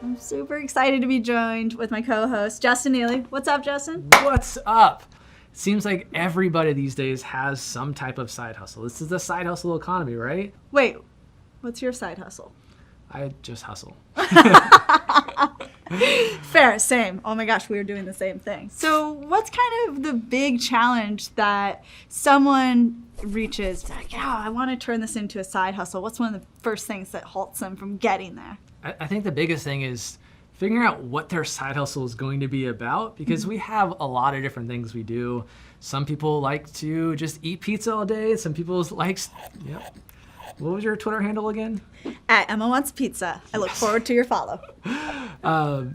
I'm super excited to be joined with my co-host, Justin Neely. What's up, Justin? What's up? Seems like everybody these days has some type of side hustle. This is the side hustle economy, right? Wait, what's your side hustle? I just hustle. Fair, same. Oh my gosh, we were doing the same thing. So what's kind of the big challenge that someone reaches, like, yeah, I want to turn this into a side hustle? What's one of the first things that halts them from getting there? I think the biggest thing is figuring out what their side hustle is going to be about, because we have a lot of different things we do. Some people like to just eat pizza all day. Some people like, yep. What was your Twitter handle again? At Emma Wants Pizza. I look forward to your follow.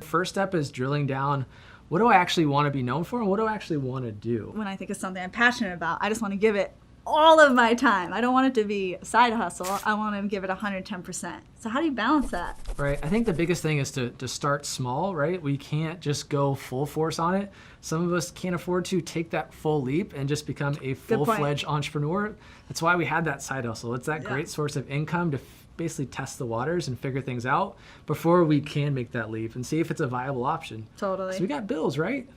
First step is drilling down, what do I actually want to be known for and what do I actually want to do? When I think of something I'm passionate about, I just want to give it all of my time. I don't want it to be a side hustle. I want to give it 110%. So how do you balance that? Right. I think the biggest thing is to start small, right? We can't just go full force on it. Some of us can't afford to take that full leap and just become a full-fledged entrepreneur. That's why we had that side hustle. It's that great source of income to basically test the waters and figure things out before we can make that leap and see if it's a viable option. Totally. So we got bills, right?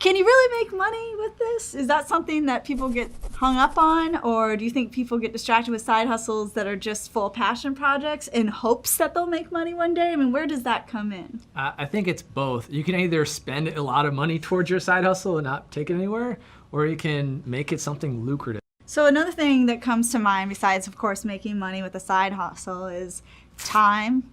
Can you really make money with this? Is that something that people get hung up on? Or do you think people get distracted with side hustles that are just full passion projects in hopes that they'll make money one day? I mean, where does that come in? I think it's both. You can either spend a lot of money towards your side hustle and not take it anywhere, or you can make it something lucrative. So another thing that comes to mind, besides, of course, making money with a side hustle, is time,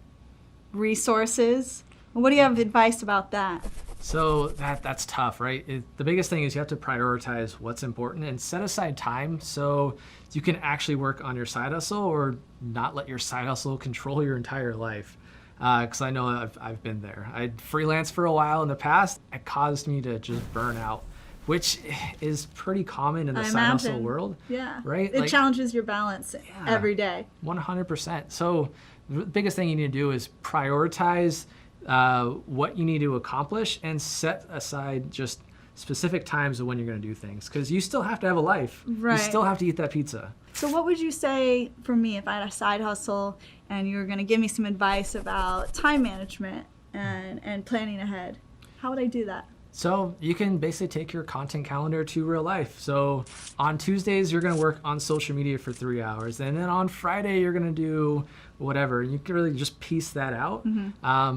resources. What do you have advice about that? So that's tough, right? The biggest thing is you have to prioritize what's important and set aside time so you can actually work on your side hustle or not let your side hustle control your entire life. Because I know I've been there. I freelanced for a while in the past. It caused me to just burn out, which is pretty common in the side hustle world. Yeah. Right? It challenges your balance every day. 100%. So the biggest thing you need to do is prioritize what you need to accomplish and set aside just specific times of when you're going to do things, because you still have to have a life. Right. You still have to eat that pizza. So what would you say for me if I had a side hustle and you were going to give me some advice about time management and planning ahead? How would I do that? So you can basically take your content calendar to real life. So on Tuesdays, you're going to work on social media for 3 hours. And then on Friday, you're going to do whatever. You can really just piece that out.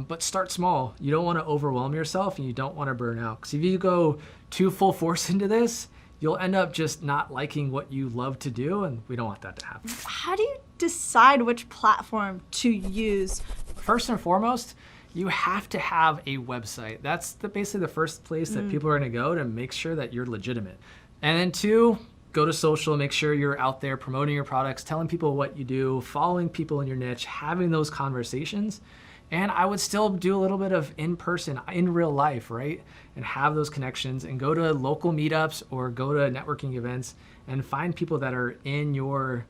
But start small. You don't want to overwhelm yourself and you don't want to burn out. Because if you go too full force into this, you'll end up just not liking what you love to do. And we don't want that to happen. How do you decide which platform to use? First and foremost, you have to have a website. That's basically the first place that people are going to go to make sure that you're legitimate. And then 2, go to social, make sure you're out there promoting your products, telling people what you do, following people in your niche, having those conversations. And I would still do a little bit of in-person, in real life, right? And have those connections and go to local meetups or go to networking events and find people that are in your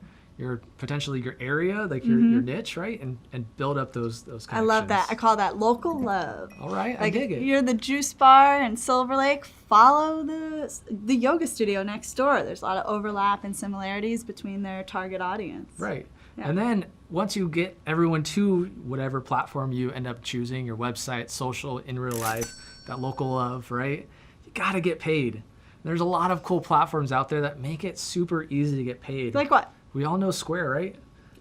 potentially your area, like your niche, right? And build up those connections. I love that. I call that local love. All right, like, I dig it. You're the juice bar in Silver Lake, follow the yoga studio next door. There's a lot of overlap and similarities between their target audience. Right. Yeah. And then once you get everyone to whatever platform you end up choosing, your website, social, in real life, that local love, right? You gotta get paid. There's a lot of cool platforms out there that make it super easy to get paid. Like what? We all know Square, right?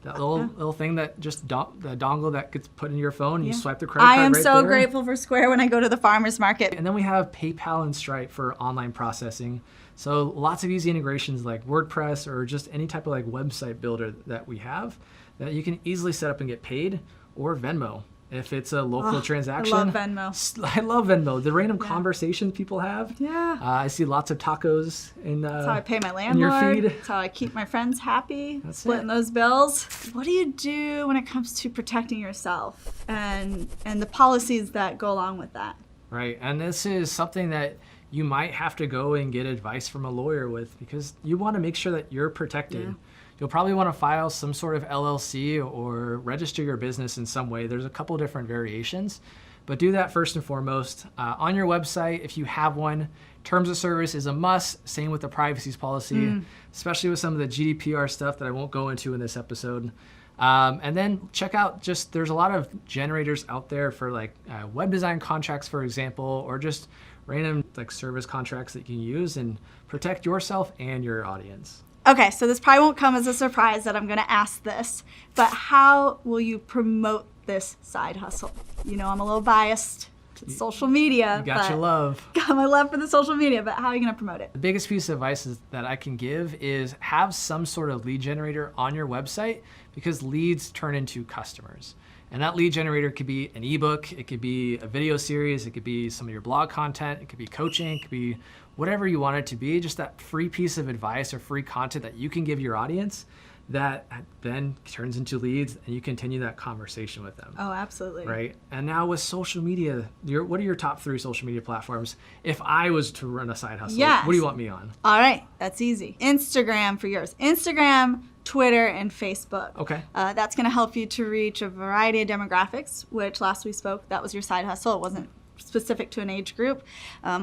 That little thing that just the dongle that gets put in your phone and you swipe the credit card I am right so there. grateful for Square when I go to the farmer's market. And then we have PayPal and Stripe for online processing. So lots of easy integrations like WordPress or just any type of like website builder that we have that you can easily set up and get paid, or Venmo. If it's a local transaction. I love Venmo. I love Venmo. The random conversations people have. Yeah. I see lots of tacos in That's how I pay my in your landlord. feed. That's how I keep my friends happy. That's splitting it. those bills. What do you do when it comes to protecting yourself and the policies that go along with that? Right. And this is something that you might have to go and get advice from a lawyer with, because you want to make sure that you're protected. Yeah. You'll probably want to file some sort of LLC or register your business in some way. There's a couple different variations, but do that first and foremost. On your website, if you have one, terms of service is a must. Same with the privacy policy, especially with some of the GDPR stuff that I won't go into in this episode. And then check out there's a lot of generators out there for like web design contracts, for example, or just random like service contracts that you can use and protect yourself and your audience. Okay, so this probably won't come as a surprise that I'm going to ask this, but how will you promote this side hustle? You know, I'm a little biased to social media. You got your love. Got my love for the social media, but how are you going to promote it? The biggest piece of advice that I can give is have some sort of lead generator on your website, because leads turn into customers. And that lead generator could be an ebook, it could be a video series, it could be some of your blog content, it could be coaching, it could be whatever you want it to be, just that free piece of advice or free content that you can give your audience that then turns into leads, and you continue that conversation with them. Oh, absolutely. Right? And now with social media, what are your top 3 social media platforms? If I was to run a side hustle, Yes. what do you want me on? All right, that's easy. Instagram for yours. Instagram, Twitter, and Facebook. Okay. That's going to help you to reach a variety of demographics, which last we spoke, that was your side hustle. It wasn't specific to an age group.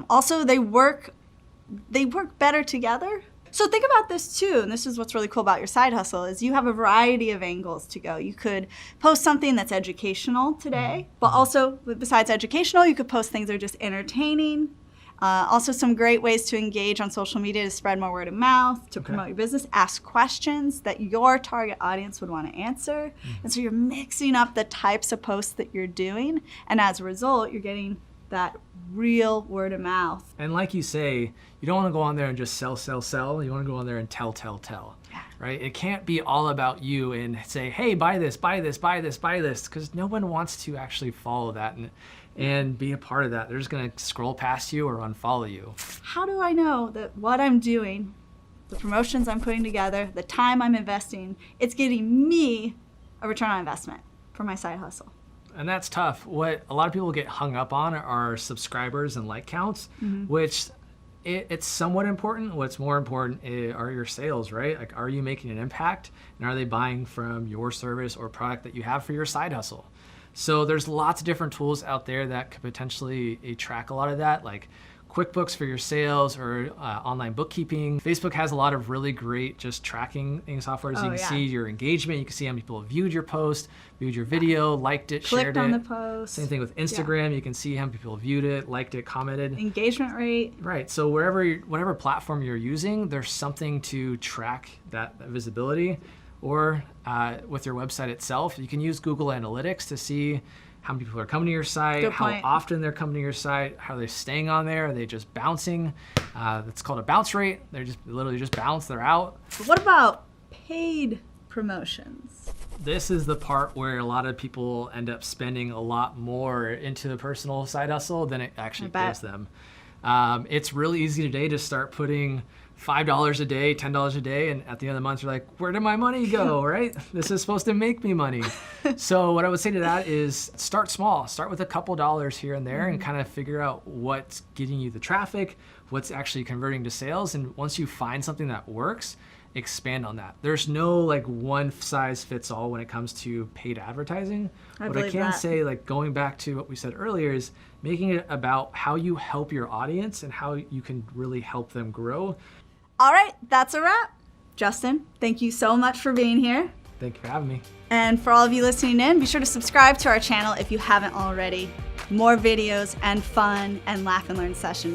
Also, they work better together. So think about this too, and this is what's really cool about your side hustle, is you have a variety of angles to go. You could post something that's educational today, but also besides educational, you could post things that are just entertaining. Also some great ways to engage on social media to spread more word of mouth, to promote your business, ask questions that your target audience would want to answer. And so you're mixing up the types of posts that you're doing, and as a result, you're getting that real word of mouth. And like you say, you don't want to go on there and just sell. You want to go on there and tell. Yeah. Right? It can't be all about you and say, hey, buy this, because no one wants to actually follow that and be a part of that. They're just going to scroll past you or unfollow you. How do I know that what I'm doing, the promotions I'm putting together, the time I'm investing, it's getting me a return on investment for my side hustle? And that's tough. What a lot of people get hung up on are subscribers and like counts, which it's somewhat important. What's more important are your sales, right? Like, are you making an impact, and are they buying from your service or product that you have for your side hustle? So there's lots of different tools out there that could potentially track a lot of that, like QuickBooks for your sales or online bookkeeping. Facebook has a lot of really great just tracking software. So you can see your engagement. You can see how many people have viewed your post, viewed your video, liked it, shared it. Clicked on the post. Same thing with Instagram. You can see how many people viewed it, liked it, commented. Engagement rate. Right. So whatever platform you're using, there's something to track that visibility. Or with your website itself, you can use Google Analytics to see how many people are coming to your site, how often they're coming to your site, how are they staying on there, are they just bouncing? That's called a bounce rate. They're just literally just bounce, they're out. But what about paid promotions? This is the part where a lot of people end up spending a lot more into the personal side hustle than it actually gives them. It's really easy today to start putting $5 a day, $10 a day, and at the end of the month, you're like, where did my money go, right? This is supposed to make me money. So what I would say to that is start small. Start with a couple dollars here and there and kind of figure out what's getting you the traffic, what's actually converting to sales. And once you find something that works, expand on that. There's no like one size fits all when it comes to paid advertising. What I can say, like going back to what we said earlier, is making it about how you help your audience and how you can really help them grow. All right, that's a wrap. Justin, thank you so much for being here. Thank you for having me. And for all of you listening in, be sure to subscribe to our channel if you haven't already. More videos and fun and laugh and learn sessions